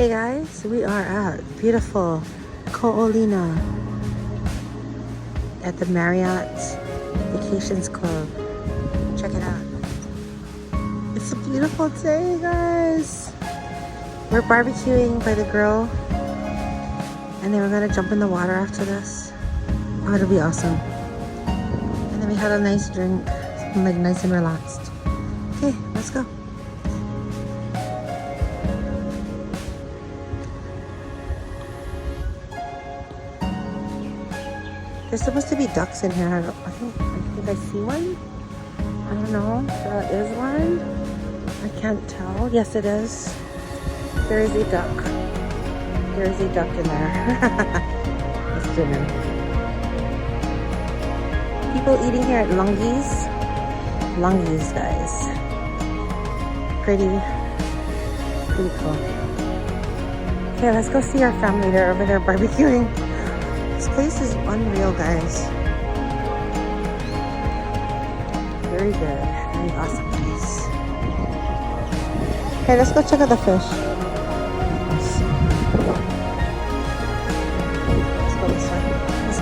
Hey guys, we are at beautiful Ko Olina at the Marriott Vacations Club. Check it out. It's a beautiful day, guys. We're barbecuing by the grill, and then we're gonna jump in the water after this. Oh, it'll be awesome. And then we had a nice drink, like nice and relaxed. Okay, let's go. There's supposed to be ducks in here. I think I see one. I don't know if there is one. I can't tell. Yes, it is. There is a duck. There is a duck in there. Let's zoom in. People eating here at Lungi's. Lungi's, guys. Pretty cool. Okay, let's go see our family. They're over there barbecuing. This place is unreal, guys. Very good. Very awesome place. Okay, let's go check out the fish. Let's go this way.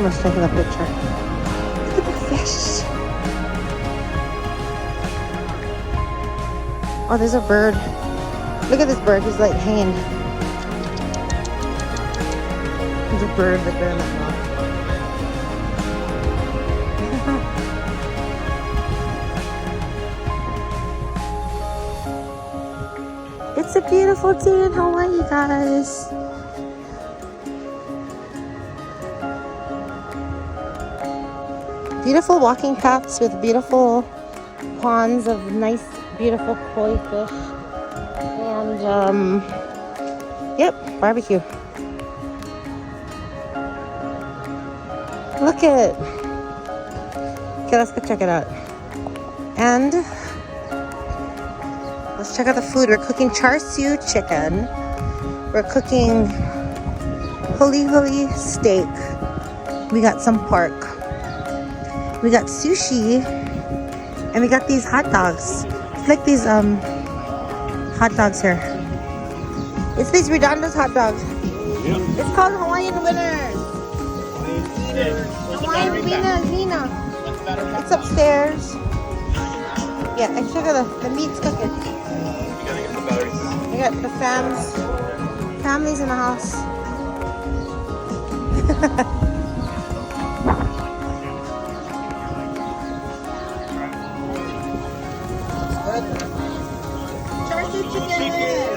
Let's check out the picture. Look at the fish. Oh, there's a bird. Look at this bird. He's like hanging. There's a bird right there in the front. It's a beautiful day in Hawaii, guys. Beautiful walking paths with beautiful ponds of nice, beautiful koi fish. And, yep, barbecue. Look at it. Okay, let's go check it out. And let's check out the food. We're cooking char siu chicken. We're cooking huli steak. We got some pork. We got sushi. And we got these hot dogs. It's like these hot dogs here. It's these Redondo's hot dogs. Yep. It's called Hawaiian Winners. Hawaiian Vina. It's upstairs. Yeah, I sugar the meat's cooking. We got the families in the house.